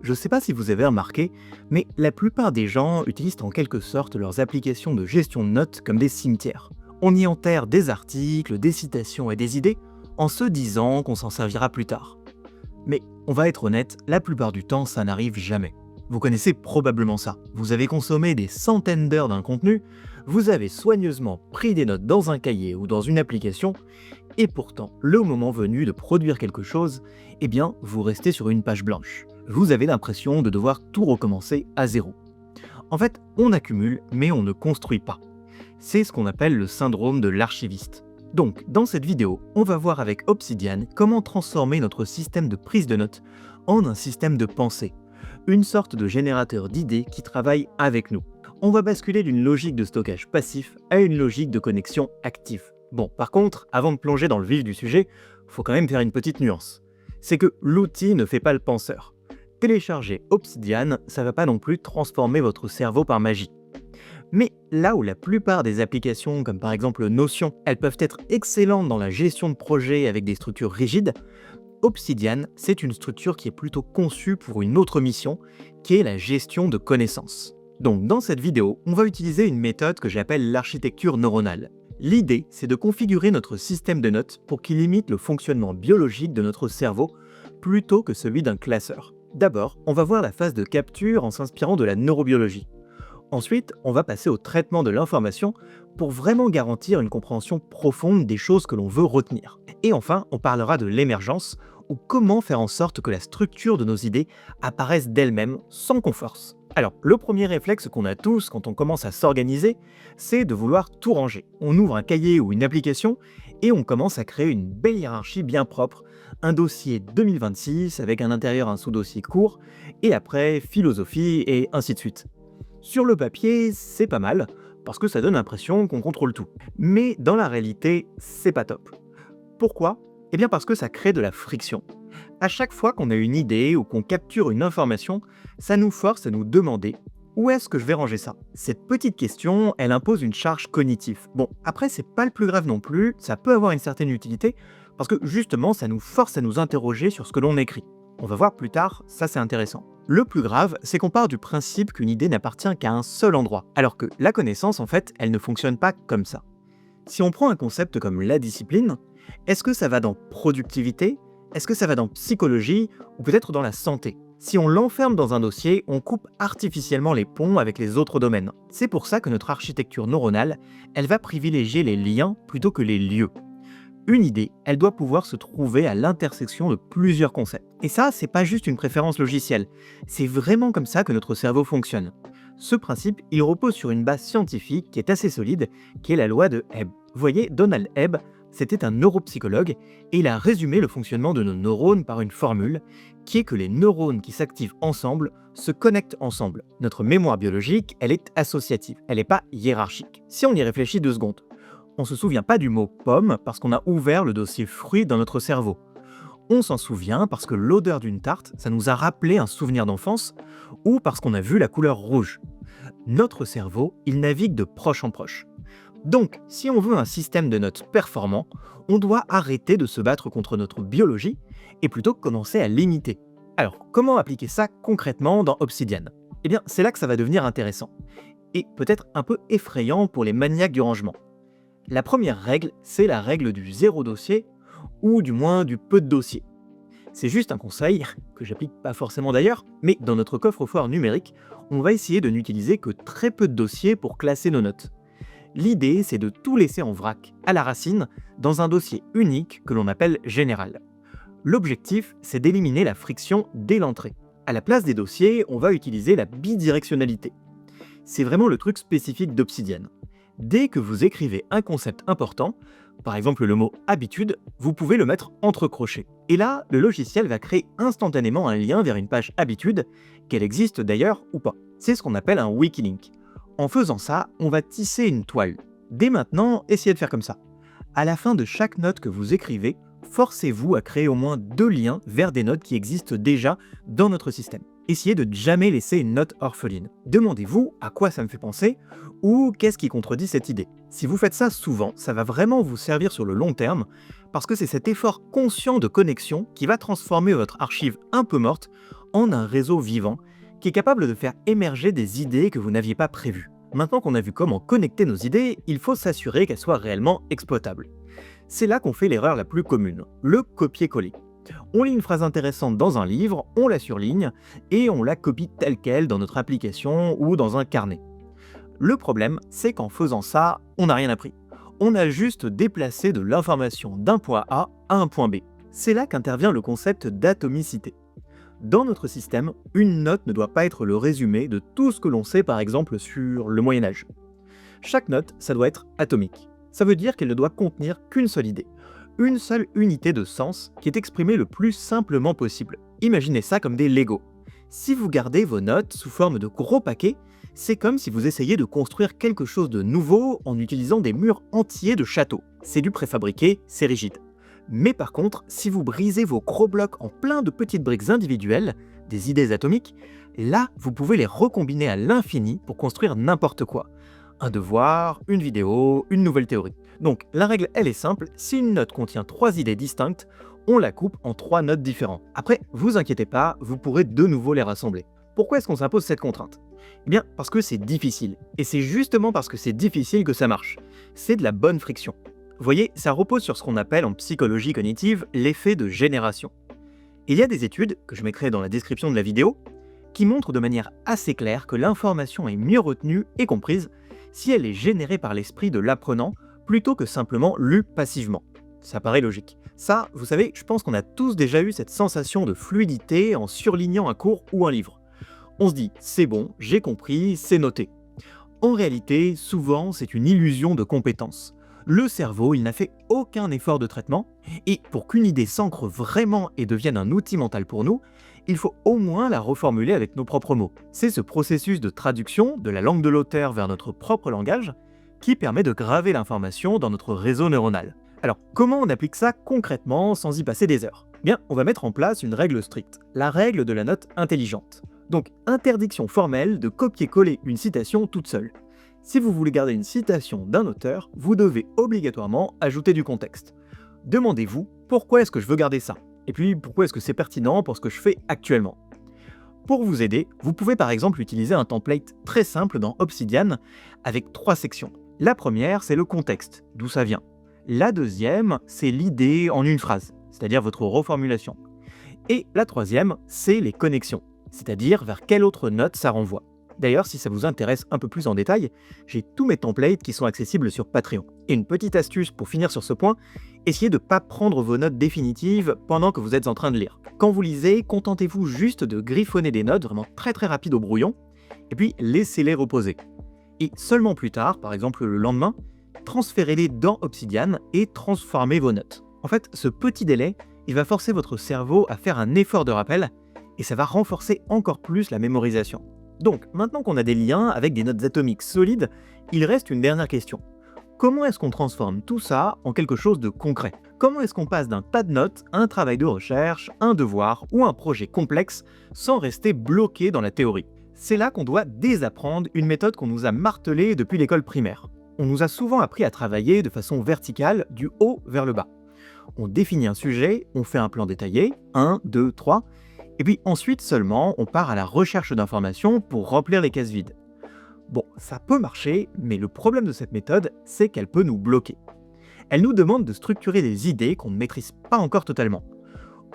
Je sais pas si vous avez remarqué, mais la plupart des gens utilisent en quelque sorte leurs applications de gestion de notes comme des cimetières. On y enterre des articles, des citations et des idées en se disant qu'on s'en servira plus tard. Mais on va être honnête, la plupart du temps ça n'arrive jamais. Vous connaissez probablement ça. Vous avez consommé des centaines d'heures d'un contenu, vous avez soigneusement pris des notes dans un cahier ou dans une application, et pourtant, le moment venu de produire quelque chose, eh bien, vous restez sur une page blanche. Vous avez l'impression de devoir tout recommencer à zéro. En fait, on accumule, mais on ne construit pas. C'est ce qu'on appelle le syndrome de l'archiviste. Donc, dans cette vidéo, on va voir avec Obsidian comment transformer notre système de prise de notes en un système de pensée, une sorte de générateur d'idées qui travaille avec nous. On va basculer d'une logique de stockage passif à une logique de connexion active. Bon, par contre, avant de plonger dans le vif du sujet, faut quand même faire une petite nuance. C'est que l'outil ne fait pas le penseur. Télécharger Obsidian, ça va pas non plus transformer votre cerveau par magie. Mais là où la plupart des applications, comme par exemple Notion, elles peuvent être excellentes dans la gestion de projets avec des structures rigides, Obsidian, c'est une structure qui est plutôt conçue pour une autre mission, qui est la gestion de connaissances. Donc dans cette vidéo, on va utiliser une méthode que j'appelle l'architecture neuronale. L'idée, c'est de configurer notre système de notes pour qu'il imite le fonctionnement biologique de notre cerveau plutôt que celui d'un classeur. D'abord, on va voir la phase de capture en s'inspirant de la neurobiologie. Ensuite, on va passer au traitement de l'information pour vraiment garantir une compréhension profonde des choses que l'on veut retenir. Et enfin, on parlera de l'émergence, ou comment faire en sorte que la structure de nos idées apparaisse d'elle-même sans qu'on force. Alors, le premier réflexe qu'on a tous quand on commence à s'organiser, c'est de vouloir tout ranger. On ouvre un cahier ou une application et on commence à créer une belle hiérarchie bien propre, un dossier 2026 avec un intérieur un sous-dossier court, et après philosophie et ainsi de suite. Sur le papier, c'est pas mal, parce que ça donne l'impression qu'on contrôle tout. Mais dans la réalité, c'est pas top. Pourquoi ? Eh bien parce que ça crée de la friction. À chaque fois qu'on a une idée ou qu'on capture une information, ça nous force à nous demander où est-ce que je vais ranger ça ? Cette petite question, elle impose une charge cognitive. Bon, après, c'est pas le plus grave non plus, ça peut avoir une certaine utilité, parce que justement, ça nous force à nous interroger sur ce que l'on écrit. On va voir plus tard, ça c'est intéressant. Le plus grave, c'est qu'on part du principe qu'une idée n'appartient qu'à un seul endroit, alors que la connaissance, en fait, elle ne fonctionne pas comme ça. Si on prend un concept comme la discipline, est-ce que ça va dans productivité ? Est-ce que ça va dans psychologie ou peut-être dans la santé ? Si on l'enferme dans un dossier, on coupe artificiellement les ponts avec les autres domaines. C'est pour ça que notre architecture neuronale, elle va privilégier les liens plutôt que les lieux. Une idée, elle doit pouvoir se trouver à l'intersection de plusieurs concepts. Et ça, c'est pas juste une préférence logicielle, c'est vraiment comme ça que notre cerveau fonctionne. Ce principe, il repose sur une base scientifique qui est assez solide, qui est la loi de Hebb. Vous voyez, Donald Hebb, c'était un neuropsychologue, et il a résumé le fonctionnement de nos neurones par une formule, qui est que les neurones qui s'activent ensemble se connectent ensemble. Notre mémoire biologique, elle est associative, elle n'est pas hiérarchique. Si on y réfléchit 2 secondes, on ne se souvient pas du mot pomme parce qu'on a ouvert le dossier fruit dans notre cerveau. On s'en souvient parce que l'odeur d'une tarte, ça nous a rappelé un souvenir d'enfance, ou parce qu'on a vu la couleur rouge. Notre cerveau, il navigue de proche en proche. Donc, si on veut un système de notes performant, on doit arrêter de se battre contre notre biologie et plutôt commencer à l'imiter. Alors, comment appliquer ça concrètement dans Obsidian ? Eh bien, c'est là que ça va devenir intéressant. Et peut-être un peu effrayant pour les maniaques du rangement. La première règle, c'est la règle du zéro dossier, ou du moins du peu de dossiers. C'est juste un conseil, que j'applique pas forcément d'ailleurs, mais dans notre coffre-fort numérique, on va essayer de n'utiliser que très peu de dossiers pour classer nos notes. L'idée, c'est de tout laisser en vrac, à la racine, dans un dossier unique que l'on appelle général. L'objectif, c'est d'éliminer la friction dès l'entrée. À la place des dossiers, on va utiliser la bidirectionnalité. C'est vraiment le truc spécifique d'Obsidian. Dès que vous écrivez un concept important, par exemple le mot habitude, vous pouvez le mettre entre crochets. Et là, le logiciel va créer instantanément un lien vers une page habitude, qu'elle existe d'ailleurs ou pas. C'est ce qu'on appelle un wikilink. En faisant ça, on va tisser une toile. Dès maintenant, essayez de faire comme ça. À la fin de chaque note que vous écrivez, forcez-vous à créer au moins 2 liens vers des notes qui existent déjà dans notre système. Essayez de ne jamais laisser une note orpheline. Demandez-vous à quoi ça me fait penser ou qu'est-ce qui contredit cette idée. Si vous faites ça souvent, ça va vraiment vous servir sur le long terme parce que c'est cet effort conscient de connexion qui va transformer votre archive un peu morte en un réseau vivant qui est capable de faire émerger des idées que vous n'aviez pas prévues. Maintenant qu'on a vu comment connecter nos idées, il faut s'assurer qu'elles soient réellement exploitables. C'est là qu'on fait l'erreur la plus commune, le copier-coller. On lit une phrase intéressante dans un livre, on la surligne et on la copie telle quelle dans notre application ou dans un carnet. Le problème, c'est qu'en faisant ça, on n'a rien appris. On a juste déplacé de l'information d'un point A à un point B. C'est là qu'intervient le concept d'atomicité. Dans notre système, une note ne doit pas être le résumé de tout ce que l'on sait par exemple sur le Moyen-Âge. Chaque note, ça doit être atomique. Ça veut dire qu'elle ne doit contenir qu'une seule idée, une seule unité de sens qui est exprimée le plus simplement possible. Imaginez ça comme des Lego. Si vous gardez vos notes sous forme de gros paquets, c'est comme si vous essayiez de construire quelque chose de nouveau en utilisant des murs entiers de châteaux. C'est du préfabriqué, c'est rigide. Mais par contre, si vous brisez vos gros blocs en plein de petites briques individuelles, des idées atomiques, là, vous pouvez les recombiner à l'infini pour construire n'importe quoi. Un devoir, une vidéo, une nouvelle théorie. Donc la règle, elle est simple, si une note contient 3 idées distinctes, on la coupe en 3 notes différentes. Après, vous inquiétez pas, vous pourrez de nouveau les rassembler. Pourquoi est-ce qu'on s'impose cette contrainte? Eh bien, parce que c'est difficile. Et c'est justement parce que c'est difficile que ça marche. C'est de la bonne friction. Vous voyez, ça repose sur ce qu'on appelle en psychologie cognitive l'effet de génération. Il y a des études, que je mettrai dans la description de la vidéo, qui montrent de manière assez claire que l'information est mieux retenue et comprise si elle est générée par l'esprit de l'apprenant plutôt que simplement lue passivement. Ça paraît logique. Ça, vous savez, je pense qu'on a tous déjà eu cette sensation de fluidité en surlignant un cours ou un livre. On se dit, c'est bon, j'ai compris, c'est noté. En réalité, souvent, c'est une illusion de compétence. Le cerveau, il n'a fait aucun effort de traitement, et pour qu'une idée s'ancre vraiment et devienne un outil mental pour nous, il faut au moins la reformuler avec nos propres mots. C'est ce processus de traduction de la langue de l'auteur vers notre propre langage qui permet de graver l'information dans notre réseau neuronal. Alors, comment on applique ça concrètement sans y passer des heures? Bien, on va mettre en place une règle stricte, la règle de la note intelligente. Donc, interdiction formelle de copier-coller une citation toute seule. Si vous voulez garder une citation d'un auteur, vous devez obligatoirement ajouter du contexte. Demandez-vous pourquoi est-ce que je veux garder ça? Et puis pourquoi est-ce que c'est pertinent pour ce que je fais actuellement? Pour vous aider, vous pouvez par exemple utiliser un template très simple dans Obsidian avec 3 sections. La première, c'est le contexte, d'où ça vient. La deuxième, c'est l'idée en une phrase, c'est-à-dire votre reformulation. Et la troisième, c'est les connexions, c'est-à-dire vers quelle autre note ça renvoie. D'ailleurs, si ça vous intéresse un peu plus en détail, j'ai tous mes templates qui sont accessibles sur Patreon. Et une petite astuce pour finir sur ce point, essayez de ne pas prendre vos notes définitives pendant que vous êtes en train de lire. Quand vous lisez, contentez-vous juste de griffonner des notes vraiment très rapides au brouillon, et puis laissez-les reposer. Et seulement plus tard, par exemple le lendemain, transférez-les dans Obsidian et transformez vos notes. En fait, ce petit délai, il va forcer votre cerveau à faire un effort de rappel, et ça va renforcer encore plus la mémorisation. Donc, maintenant qu'on a des liens avec des notes atomiques solides, il reste une dernière question. Comment est-ce qu'on transforme tout ça en quelque chose de concret? Comment est-ce qu'on passe d'un tas de notes à un travail de recherche, un devoir ou un projet complexe sans rester bloqué dans la théorie? C'est là qu'on doit désapprendre une méthode qu'on nous a martelée depuis l'école primaire. On nous a souvent appris à travailler de façon verticale, du haut vers le bas. On définit un sujet, on fait un plan détaillé, 1, 2, 3, et puis ensuite seulement, on part à la recherche d'informations pour remplir les cases vides. Bon, ça peut marcher, mais le problème de cette méthode, c'est qu'elle peut nous bloquer. Elle nous demande de structurer des idées qu'on ne maîtrise pas encore totalement.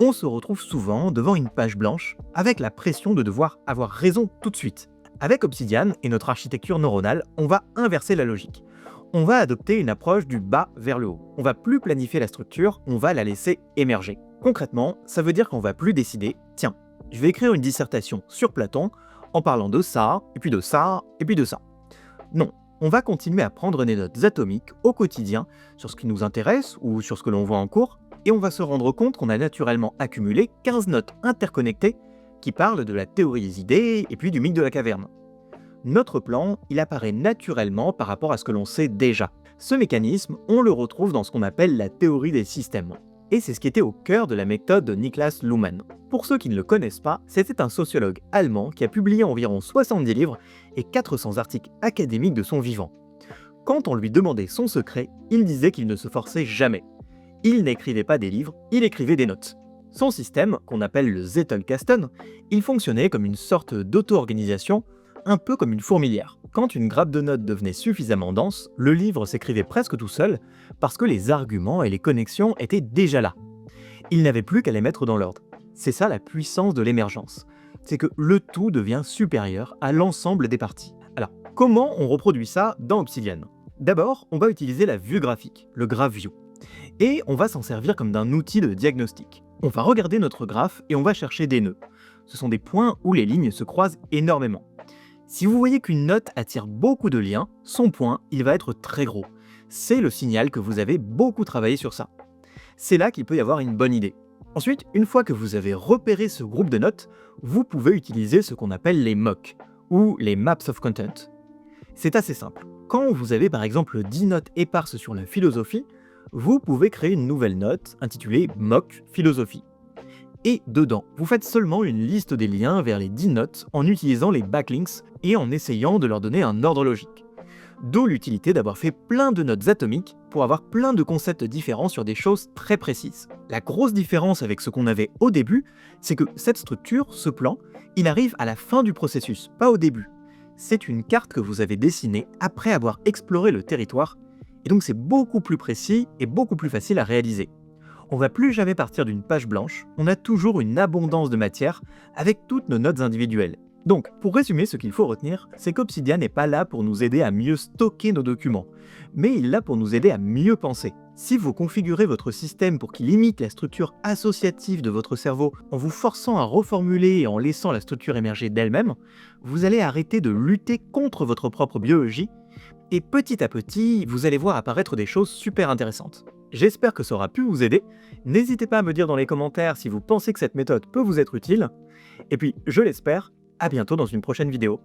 On se retrouve souvent devant une page blanche, avec la pression de devoir avoir raison tout de suite. Avec Obsidian et notre architecture neuronale, on va inverser la logique. On va adopter une approche du bas vers le haut. On va plus planifier la structure, on va la laisser émerger. Concrètement, ça veut dire qu'on va plus décider, tiens, je vais écrire une dissertation sur Platon en parlant de ça, et puis de ça, et puis de ça. Non, on va continuer à prendre des notes atomiques au quotidien sur ce qui nous intéresse ou sur ce que l'on voit en cours, et on va se rendre compte qu'on a naturellement accumulé 15 notes interconnectées qui parlent de la théorie des idées et puis du mythe de la caverne. Notre plan, il apparaît naturellement par rapport à ce que l'on sait déjà. Ce mécanisme, on le retrouve dans ce qu'on appelle la théorie des systèmes. Et c'est ce qui était au cœur de la méthode de Niklas Luhmann. Pour ceux qui ne le connaissent pas, c'était un sociologue allemand qui a publié environ 70 livres et 400 articles académiques de son vivant. Quand on lui demandait son secret, il disait qu'il ne se forçait jamais. Il n'écrivait pas des livres, il écrivait des notes. Son système, qu'on appelle le Zettelkasten, il fonctionnait comme une sorte d'auto-organisation, un peu comme une fourmilière. Quand une grappe de notes devenait suffisamment dense, le livre s'écrivait presque tout seul, parce que les arguments et les connexions étaient déjà là. Il n'avait plus qu'à les mettre dans l'ordre. C'est ça la puissance de l'émergence. C'est que le tout devient supérieur à l'ensemble des parties. Alors, comment on reproduit ça dans Obsidian? D'abord, on va utiliser la vue graphique, le Graph View. Et on va s'en servir comme d'un outil de diagnostic. On va regarder notre graphe et on va chercher des nœuds. Ce sont des points où les lignes se croisent énormément. Si vous voyez qu'une note attire beaucoup de liens, son point, il va être très gros. C'est le signal que vous avez beaucoup travaillé sur ça. C'est là qu'il peut y avoir une bonne idée. Ensuite, une fois que vous avez repéré ce groupe de notes, vous pouvez utiliser ce qu'on appelle les MOC, ou les Maps of Content. C'est assez simple. Quand vous avez par exemple 10 notes éparses sur la philosophie, vous pouvez créer une nouvelle note intitulée MOC Philosophie. Et dedans, vous faites seulement une liste des liens vers les 10 notes en utilisant les backlinks et en essayant de leur donner un ordre logique. D'où l'utilité d'avoir fait plein de notes atomiques pour avoir plein de concepts différents sur des choses très précises. La grosse différence avec ce qu'on avait au début, c'est que cette structure, ce plan, il arrive à la fin du processus, pas au début. C'est une carte que vous avez dessinée après avoir exploré le territoire, et donc c'est beaucoup plus précis et beaucoup plus facile à réaliser. On va plus jamais partir d'une page blanche, on a toujours une abondance de matière avec toutes nos notes individuelles. Donc, pour résumer, ce qu'il faut retenir, c'est qu'Obsidian n'est pas là pour nous aider à mieux stocker nos documents, mais il est là pour nous aider à mieux penser. Si vous configurez votre système pour qu'il imite la structure associative de votre cerveau en vous forçant à reformuler et en laissant la structure émerger d'elle-même, vous allez arrêter de lutter contre votre propre biologie, et petit à petit, vous allez voir apparaître des choses super intéressantes. J'espère que ça aura pu vous aider. N'hésitez pas à me dire dans les commentaires si vous pensez que cette méthode peut vous être utile. Et puis, je l'espère, à bientôt dans une prochaine vidéo.